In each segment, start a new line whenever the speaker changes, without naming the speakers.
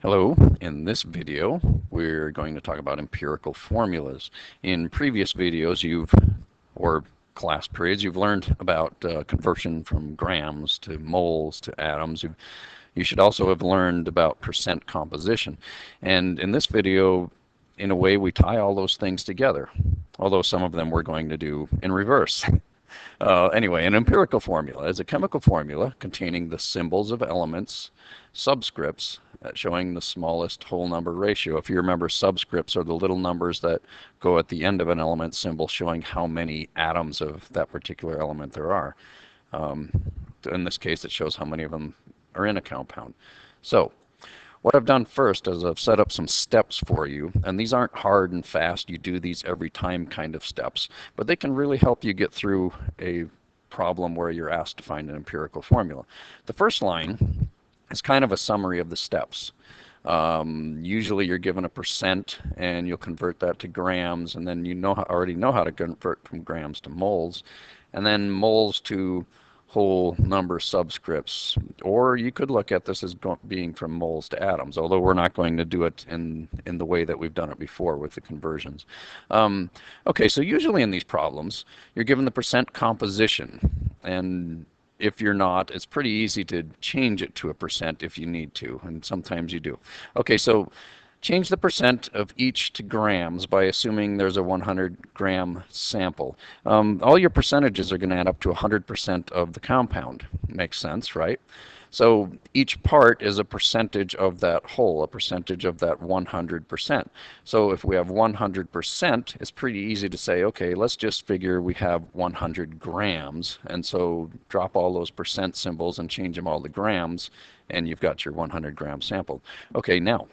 Hello, in this video we're going to talk about empirical formulas. In previous videos or class periods, you've learned about conversion from grams to moles to atoms. You should also have learned about percent composition. And in this video, in a way, we tie all those things together, although some of them we're going to do in reverse. Anyway, an empirical formula is a chemical formula containing the symbols of elements, subscripts, showing the smallest whole number ratio. If you remember, subscripts are the little numbers that go at the end of an element symbol showing how many atoms of that particular element there are. Um, in this case, it shows how many of them are in a compound. So, what I've done first is I've set up some steps for you, and these aren't hard and fast, you do these every time kind of steps, but they can really help you get through a problem where you're asked to find an empirical formula. The first line is kind of a summary of the steps. Usually you're given a percent and you'll convert that to grams, and then already know how to convert from grams to moles, and then moles to whole number subscripts, or you could look at this as being from moles to atoms, although we're not going to do it in the way that we've done it before with the conversions. Okay, so usually in these problems, you're given the percent composition, and if you're not, it's pretty easy to change it to a percent if you need to, and sometimes you do. Okay, so change the percent of each to grams by assuming there's a 100-gram sample. All your percentages are going to add up to 100% of the compound. Makes sense, right? So each part is a percentage of that whole, a percentage of that 100%. So if we have 100%, it's pretty easy to say, okay, let's just figure we have 100 grams. And so drop all those percent symbols and change them all to grams, and you've got your 100-gram sample. Okay, now,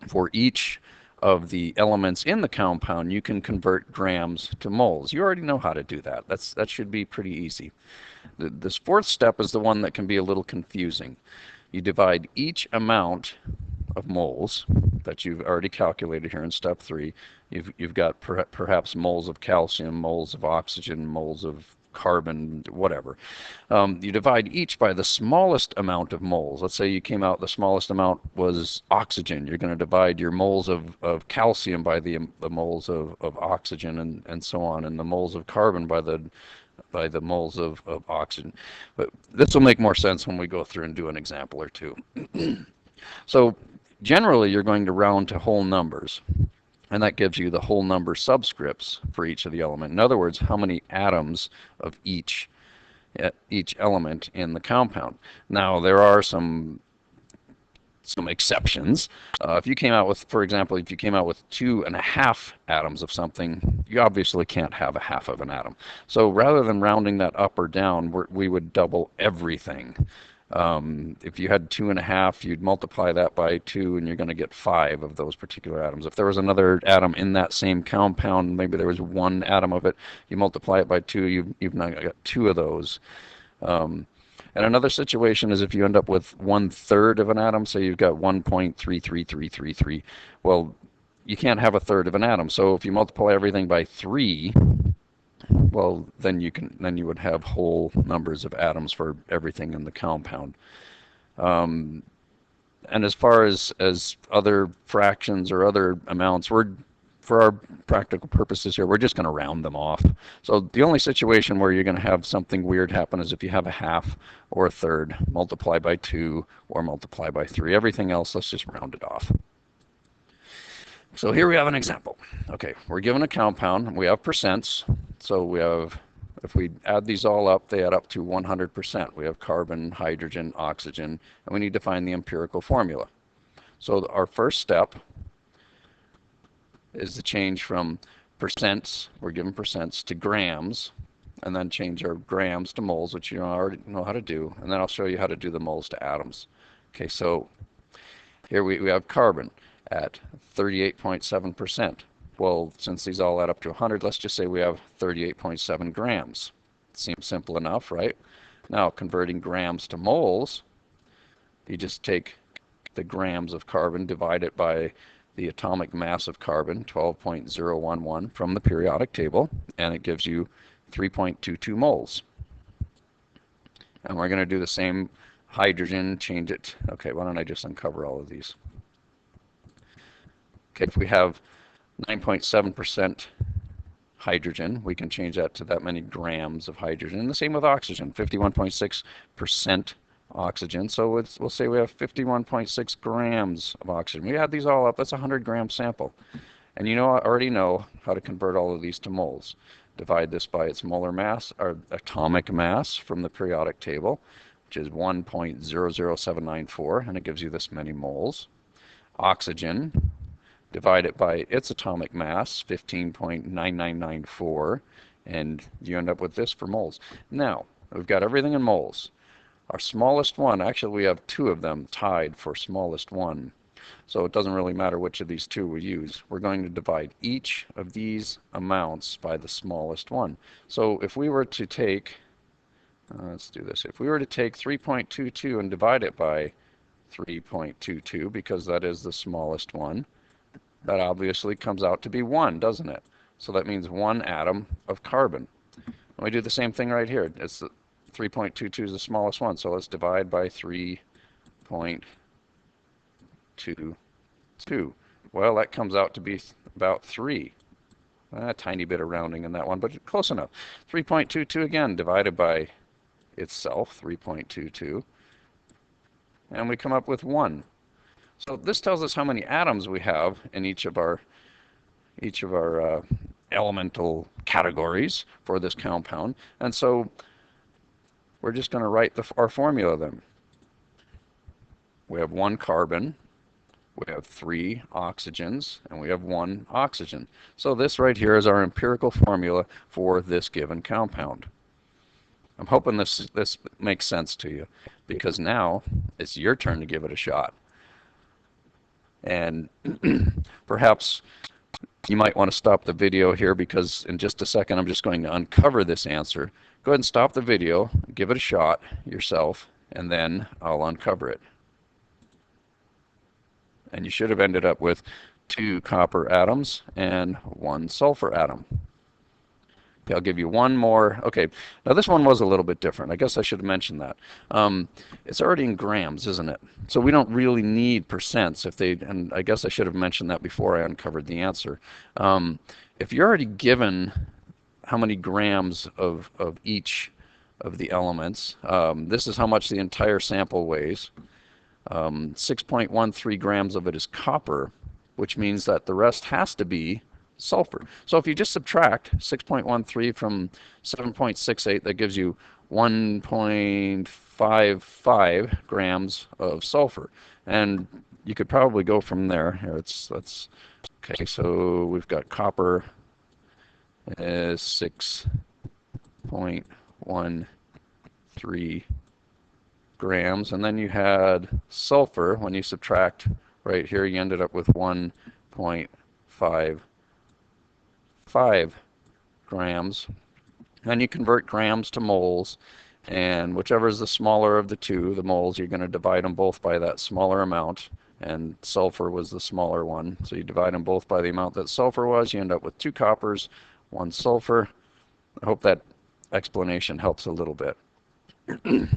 for each of the elements in the compound, you can convert grams to moles. You already know how to do that. That should be pretty easy. This fourth step is the one that can be a little confusing. You divide each amount of moles that you've already calculated here in step 3. You've got perhaps moles of calcium, moles of oxygen, moles of carbon, whatever. You divide each by the smallest amount of moles. Let's say you came out, the smallest amount was oxygen. You're going to divide your moles of calcium by the moles of oxygen, and so on, and the moles of carbon by the moles of oxygen. But this will make more sense when we go through and do an example or two. So generally, you're going to round to whole numbers, and that gives you the whole number subscripts for each of the element. In other words, how many atoms of each element in the compound. Now, there are some exceptions. If you came out with, for example, if you came out with 2.5 atoms of something, you obviously can't have a half of an atom. So rather than rounding that up or down, we would double everything. If you had 2.5, you'd multiply that by 2, and you're going to get 5 of those particular atoms. If there was another atom in that same compound, maybe there was 1 atom of it, you multiply it by 2, you've now got 2 of those. And another situation is if you end up with 1/3 of an atom, say you've got 1.33333. Well, you can't have 1/3 of an atom. So if you multiply everything by 3, well, then you would have whole numbers of atoms for everything in the compound. And as far as other fractions or other amounts, for our practical purposes here, we're just going to round them off. So the only situation where you're going to have something weird happen is if you have a half or a third, multiply by 2 or multiply by 3. Everything else, let's just round it off. So here we have an example. Okay, we're given a compound, we have percents. So we have, if we add these all up, they add up to 100%. We have carbon, hydrogen, oxygen, and we need to find the empirical formula. So our first step is the change from percents, we're given percents, to grams, and then change our grams to moles, which you already know how to do, and then I'll show you how to do the moles to atoms. Okay, so here we have carbon at 38.7%. Well, since these all add up to 100, let's just say we have 38.7 grams. Seems simple enough, right? Now, converting grams to moles, you just take the grams of carbon, divide it by the atomic mass of carbon, 12.011 from the periodic table, and it gives you 3.22 moles. And we're going to do the same hydrogen, change it. Okay, why don't I just uncover all of these? Okay, if we have 9.7% hydrogen, we can change that to that many grams of hydrogen. And the same with oxygen, 51.6% oxygen. So we'll say we have 51.6 grams of oxygen. We add these all up, that's a 100-gram sample. And you know, I already know how to convert all of these to moles. Divide this by its molar mass, or atomic mass from the periodic table, which is 1.00794, and it gives you this many moles. Oxygen, divide it by its atomic mass, 15.9994, and you end up with this for moles. Now, we've got everything in moles. Our smallest one, actually we have two of them tied for smallest one. So it doesn't really matter which of these two we use. We're going to divide each of these amounts by the smallest one. So if we were to take, let's do this, if we were to take 3.22 and divide it by 3.22, because that is the smallest one, that obviously comes out to be 1, doesn't it? So that means 1 atom of carbon. And we do the same thing right here. It's 3.22 is the smallest one, so let's divide by 3.22. Well, that comes out to be about 3. A tiny bit of rounding in that one, but close enough. 3.22 again, divided by itself, 3.22, and we come up with 1. So this tells us how many atoms we have in each of our elemental categories for this compound. And so we're just going to write our formula then. We have 1 carbon, we have 3 oxygens, and we have 1 oxygen. So this right here is our empirical formula for this given compound. I'm hoping this makes sense to you, because now it's your turn to give it a shot. And perhaps you might want to stop the video here, because in just a second I'm just going to uncover this answer. Go ahead and stop the video, give it a shot yourself, and then I'll uncover it. And you should have ended up with 2 copper atoms and 1 sulfur atom. Okay, I'll give you one more. Okay, now this one was a little bit different. I guess I should have mentioned that. It's already in grams, isn't it? So we don't really need percents and I guess I should have mentioned that before I uncovered the answer. If you're already given how many grams of each of the elements, this is how much the entire sample weighs. 6.13 grams of it is copper, which means that the rest has to be sulfur. So if you just subtract 6.13 from 7.68, that gives you 1.55 grams of sulfur. And you could probably go from there. Here, okay, so we've got copper is 6.13 grams, and then you had sulfur. When you subtract right here, you ended up with 1.55 grams. Then you convert grams to moles, and whichever is the smaller of the two, the moles, you're going to divide them both by that smaller amount, and sulfur was the smaller one. So you divide them both by the amount that sulfur was, you end up with 2 coppers, 1 sulfur. I hope that explanation helps a little bit.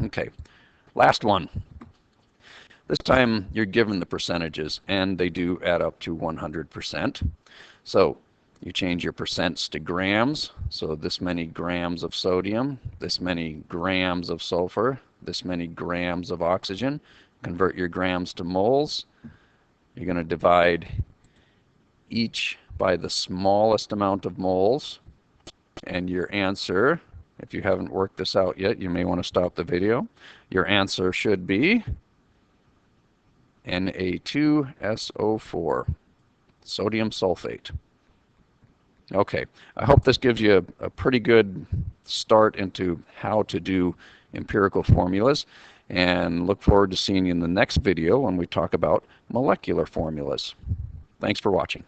Okay, last one. This time you're given the percentages, and they do add up to 100%. So you change your percents to grams, so this many grams of sodium, this many grams of sulfur, this many grams of oxygen. Convert your grams to moles. You're going to divide each by the smallest amount of moles, and your answer, if you haven't worked this out yet, you may want to stop the video. Your answer should be Na2SO4, sodium sulfate. Okay, I hope this gives you a pretty good start into how to do empirical formulas, and look forward to seeing you in the next video when we talk about molecular formulas. Thanks for watching.